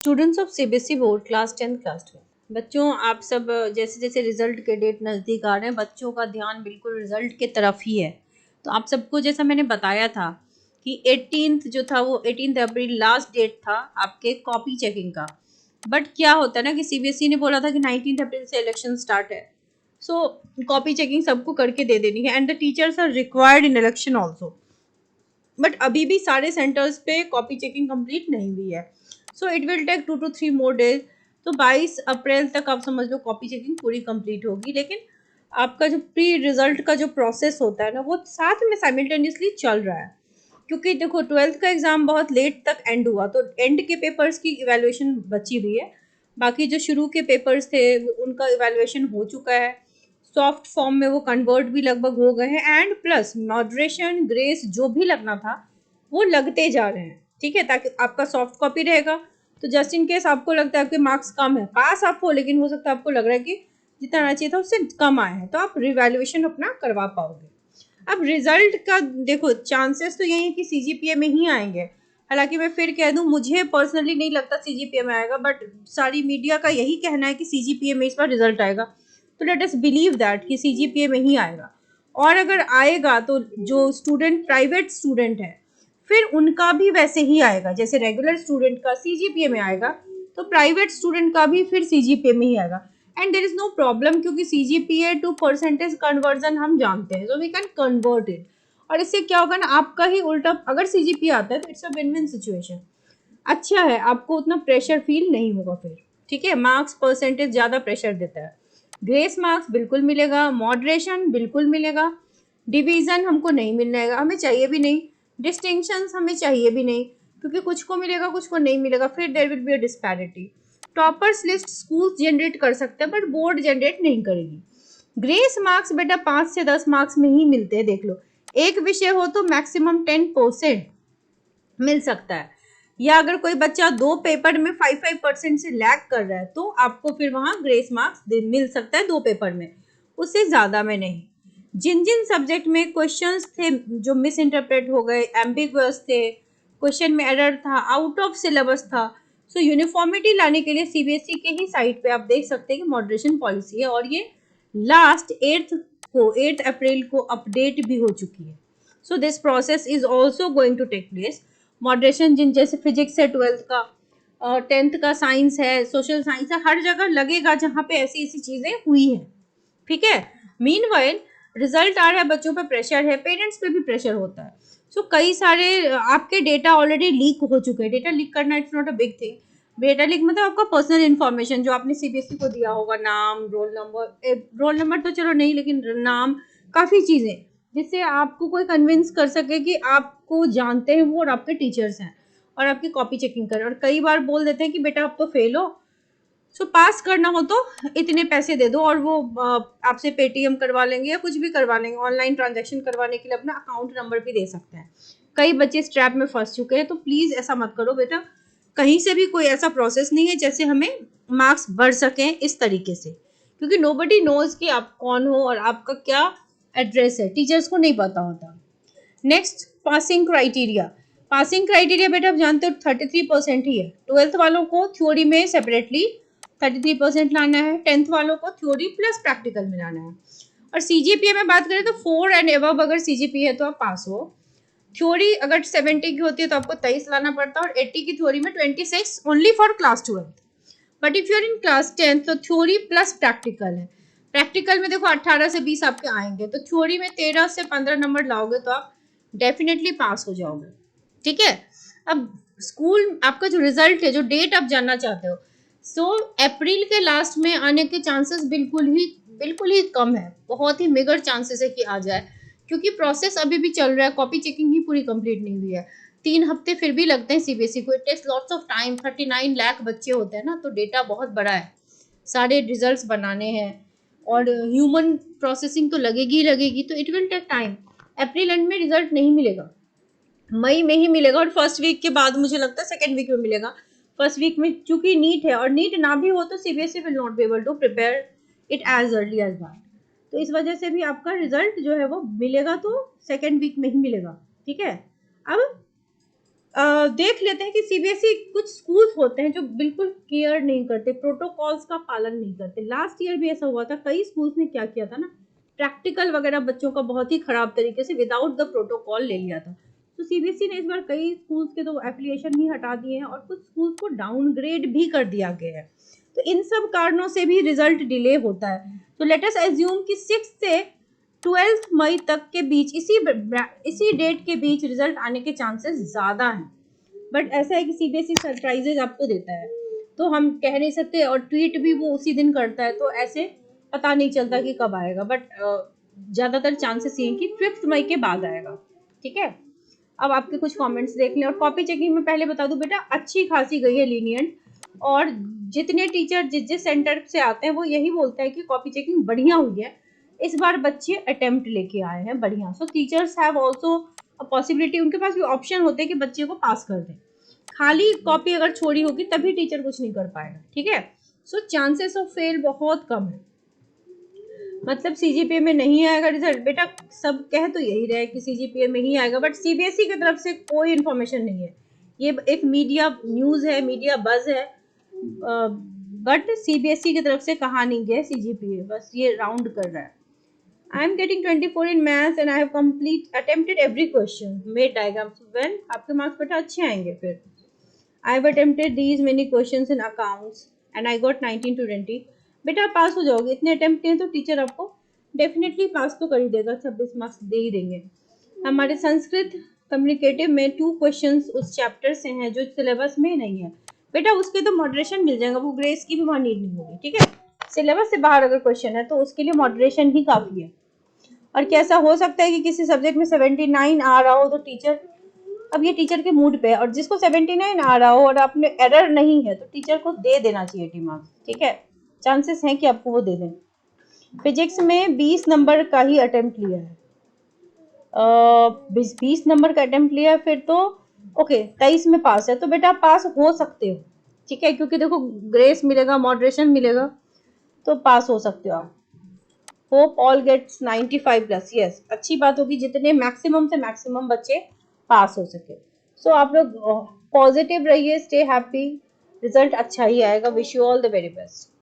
Students of CBSE board class 10 class 12 बच्चों, आप सब जैसे जैसे रिजल्ट के डेट नज़दीक आ रहे हैं, बच्चों का ध्यान बिल्कुल रिजल्ट के तरफ ही है। तो आप सबको जैसा मैंने बताया था कि 18th जो था वो 18 अप्रैल लास्ट डेट था आपके कॉपी चेकिंग का। बट क्या होता है ना कि सीबीएसई ने बोला था कि 19 अप्रैल से इलेक्शन स्टार्ट है, सो कॉपी चेकिंग सबको करके दे देनी है and the teachers are required in election also. But अभी भी सारे सेंटर्स पे कॉपी चेकिंग कंप्लीट नहीं हुई है, so it will take 2 to 3 more days. तो 22 अप्रैल तक आप समझ लो कॉपी चेकिंग पूरी कंप्लीट होगी, लेकिन आपका जो प्री रिजल्ट का जो प्रोसेस होता है ना वो साथ में साइमल्टेनियसली चल रहा है। क्योंकि देखो 12th का एग्जाम बहुत लेट तक एंड हुआ, तो एंड के पेपर्स की इवैल्यूएशन बची हुई है। बाकी जो शुरू के पेपर्स थे उनका इवैल्यूएशन हो चुका है, सॉफ्ट फॉर्म में वो कन्वर्ट भी लगभग हो गए हैं एंड प्लस मॉडरेशन ग्रेस जो भी लगना था वो लगते जा रहे हैं। ठीक है, ताकि आपका सॉफ्ट कॉपी रहेगा, तो जस्ट इन केस आपको लगता है आपके मार्क्स कम है, पास आप हो लेकिन हो सकता है आपको लग रहा है कि जितना आना चाहिए था उससे कम आए हैं, तो आप रिवैल्यूएशन अपना करवा पाओगे। अब रिजल्ट का देखो चांसेस तो यही है कि सीजीपीए में ही आएंगे। हालांकि मैं फिर कह दूं मुझे पर्सनली नहीं लगता सीजीपीए में आएगा, बट सारी मीडिया का यही कहना है कि सीजीपीए में इस बार रिजल्ट आएगा, तो लेट अस बिलीव दैट कि सीजीपीए में ही आएगा। और अगर आएगा तो जो स्टूडेंट प्राइवेट स्टूडेंट है फिर उनका भी वैसे ही आएगा, जैसे रेगुलर स्टूडेंट का सीजीपीए में आएगा तो प्राइवेट स्टूडेंट का भी फिर सीजीपीए में ही आएगा। And there is no problem, क्योंकि सीजीपीए टू परसेंटेज कन्वर्जन हम जानते हैं, so we can convert it. और इससे क्या होगा ना, आपका ही उल्टा अगर सीजीपीए आता है तो it's a win win situation. अच्छा है, आपको उतना प्रेशर फील नहीं होगा फिर। ठीक है, मार्क्स परसेंटेज ज़्यादा प्रेशर देता है। ग्रेस मार्क्स बिल्कुल मिलेगा, मॉडरेशन बिल्कुल मिलेगा, डिवीज़न हमको नहीं मिलने, हमें चाहिए भी नहीं, डिस्टिंक्शंस हमें चाहिए भी नहीं, क्योंकि कुछ को मिलेगा कुछ को नहीं मिलेगा, फिर there will be a disparity. Toppers list schools generate कर सकते हैं बट बोर्ड जनरेट नहीं करेगी। ग्रेस मार्क्स बेटा 5 से 10 मार्क्स में ही मिलते हैं, देख लो। एक विषय हो तो मैक्सिमम 10% मिल सकता है, या अगर कोई बच्चा 2 पेपर में 5% से लैग कर रहा है तो आपको फिर वहां ग्रेस मार्क्स मिल सकता है 2 पेपर में, उससे ज़्यादा में नहीं। जिन जिन सब्जेक्ट में क्वेश्चंस थे जो मिस इंटरप्रेट हो गए, एम्बिगुअस थे, क्वेश्चन में एरर था, आउट ऑफ सिलेबस था, सो यूनिफॉर्मिटी लाने के लिए सीबीएसई के ही साइट पे आप देख सकते हैं कि मॉडरेशन पॉलिसी है, और ये लास्ट 8 अप्रैल को अपडेट भी हो चुकी है। So this process is also going to take place. Moderation जिन जैसे फिजिक्स है 12th का, 10th का साइंस है, सोशल साइंस है, हर जगह लगेगा जहाँ पे ऐसी ऐसी चीज़ें हुई हैं। ठीक है, मीनवाइल रिजल्ट आ रहा है, बच्चों पे प्रेशर है, पेरेंट्स पे भी प्रेशर होता है। सो कई सारे आपके डेटा ऑलरेडी लीक हो चुके हैं। डेटा लीक करना it's not a big thing. Data leak मतलब आपका पर्सनल इन्फॉर्मेशन जो आपने सीबीएसई को दिया होगा, नाम, रोल नंबर तो चलो नहीं, लेकिन नाम, काफ़ी चीज़ें जिससे आपको कोई कन्विंस कर सके कि आपको जानते हैं वो और आपके टीचर्स हैं, और आपकी कॉपी चेकिंग करें। और कई बार बोल देते हैं कि बेटा आप तो फेल हो, सो पास करना हो तो इतने पैसे दे दो, और वो आपसे पेटीएम करवा लेंगे या कुछ भी करवा लेंगे, ऑनलाइन ट्रांजैक्शन करवाने के लिए अपना अकाउंट नंबर भी दे सकते हैं। कई बच्चे इस ट्रैप में फंस चुके हैं, तो प्लीज़ ऐसा मत करो बेटा। कहीं से भी कोई ऐसा प्रोसेस नहीं है जैसे हमें मार्क्स बढ़ सकें इस तरीके से, क्योंकि नोबडी नोज कि आप कौन हो और आपका क्या एड्रेस है, टीचर्स को नहीं पता होता। Next, passing criteria. Passing criteria बेटा आप जानते हो 33% ही है। 12th वालों को थ्योरी में सेपरेटली 33% लाना है, 10th वालों को थ्योरी प्लस प्रैक्टिकल में लाना है। और सीजीपीए में बात करें तो 4 एंड एबव अगर सीजीपीए है तो आप पास हो। थ्योरी अगर 70 की होती है तो आपको 23 लाना पड़ता है, और 80 की थ्योरी में 26 only for class 12। But if you are in class 10 तो थ्योरी प्लस प्रैक्टिकल है। प्रैक्टिकल में देखो 18 से 20 आपके आएंगे, तो थ्योरी में 13 से 15 नंबर लाओगे तो आप डेफिनेटली पास हो जाओगे। ठीक है, अब स्कूल आपका जो रिजल्ट है, जो डेट आप जानना चाहते हो, सो अप्रैल के लास्ट में आने के चांसेस बिल्कुल ही कम है, बहुत ही मेगर चांसेस है कि आ जाए, क्योंकि प्रोसेस अभी भी चल रहा है, कॉपी चेकिंग ही पूरी कंप्लीट नहीं हुई है। 3 हफ्ते फिर भी लगते हैं सीबीएसई को, it takes lots of time. 39 lakh बच्चे होते हैं ना, तो डेटा बहुत बड़ा है, सारे रिजल्ट्स बनाने हैं, और ह्यूमन प्रोसेसिंग तो लगेगी ही लगेगी, तो इट विल टेक टाइम। अप्रैल एंड में रिजल्ट नहीं मिलेगा, मई में ही मिलेगा, और फर्स्ट वीक के बाद मुझे लगता है सेकेंड वीक में मिलेगा। फर्स्ट वीक में चूंकि नीट है, और नीट ना भी हो तो CBSE will not be able to prepare it as early as that. तो इस वजह से भी आपका रिजल्ट जो है वो मिलेगा तो सेकेंड वीक में ही मिलेगा। ठीक है, अब देख लेते हैं कि सीबीएसई कुछ स्कूल्स होते हैं जो बिल्कुल केयर नहीं करते, प्रोटोकॉल्स का पालन नहीं करते। लास्ट ईयर भी ऐसा हुआ था, कई स्कूल्स ने क्या किया था ना, प्रैक्टिकल वगैरह बच्चों का बहुत ही खराब तरीके से विदाउट द प्रोटोकॉल ले लिया था। तो सीबीएसई ने इस बार कई स्कूल्स के तो एफिलिएशन ही हटा दिए हैं और कुछ स्कूल्स को डाउनग्रेड भी कर दिया गया है। तो इन सब कारणों से भी रिजल्ट डिले होता है। तो लेट अस एज्यूम कि 6 से 12 मई तक के बीच, इसी डेट के बीच रिजल्ट आने के चांसेस ज़्यादा हैं। बट ऐसा है कि सीबीएसई सरप्राइजेज आपको देता है, तो हम कह नहीं सकते, और ट्वीट भी वो उसी दिन करता है, तो ऐसे पता नहीं चलता कि कब आएगा। बट ज़्यादातर चांसेस ये हैं कि 5 मई के बाद आएगा। ठीक है, अब आपके कुछ कमेंट्स देख लें। और कॉपी चेकिंग में पहले बता दूं बेटा, अच्छी खासी गई है लीनियंट, और जितने टीचर जिस जिस सेंटर से आते हैं वो यही बोलते हैं कि कॉपी चेकिंग बढ़िया हुई है, इस बार बच्चे अटेम्प्ट लेके आए हैं बढ़िया। सो टीचर्स हैव ऑल्सो पॉसिबिलिटी, उनके पास भी ऑप्शन होते हैं कि बच्चे को पास कर दें। खाली कॉपी अगर छोड़ी होगी तभी टीचर कुछ नहीं कर पाएगा। ठीक है, सो चांसेस ऑफ फेल बहुत कम है। मतलब सीजीपीए में नहीं आएगा रिजल्ट बेटा, सब कह तो यही रहे कि सीजीपीए में ही आएगा, बट सीबीएसई की तरफ से कोई इन्फॉर्मेशन नहीं है। ये एक मीडिया न्यूज है, मीडिया बज है, बट सीबीएसई की तरफ से कहा नहीं गया सीजीपीए, बस ये राउंड कर रहा है। I am getting 24 in maths and I have attempted every question, made diagrams. When आपके मार्क्स बेटा अच्छे आएंगे फिर। I have attempted these many questions in accounts and I got 19 to 20. बेटा पास हो जाओगे, इतने अटेम्प्ट किए तो टीचर आपको डेफिनेटली पास तो कर ही देगा, 26 मार्क्स दे ही देंगे। हमारे संस्कृत कम्युनिकेटिव में 2 क्वेश्चंस उस चैप्टर से हैं जो सिलेबस में नहीं है बेटा, उसके तो मॉडरेशन मिल जाएगा, वो ग्रेस की भी वहाँ नीड नहीं होगी। ठीक है, सिलेबस से बाहर अगर क्वेश्चन है तो उसके लिए मॉडरेशन ही काफ़ी है। और कैसा हो सकता है कि किसी सब्जेक्ट में 79 आ रहा हो तो टीचर, अब ये टीचर के मूड पे है, और जिसको 79 आ रहा हो और आपने एरर नहीं है तो टीचर को दे देना चाहिए टी मार्क्स। ठीक है, चांसेस हैं कि आपको वो दे दें। फिजिक्स में 20 नंबर का ही अटेम्प्ट लिया है, 20 नंबर का अटेम्प्ट लिया है, फिर तो ओके 23 में पास है, तो बेटा पास हो सकते हो। ठीक है, क्योंकि देखो ग्रेस मिलेगा, मॉडरेशन मिलेगा, तो पास हो सकते हो आप। Hope all gets 95 plus, yes अच्छी बात होगी जितने मैक्सिमम से मैक्सिमम बच्चे पास हो सके। सो आप लोग पॉजिटिव रहिए, स्टे हैप्पी, रिजल्ट अच्छा ही आएगा। Wish you all the very best.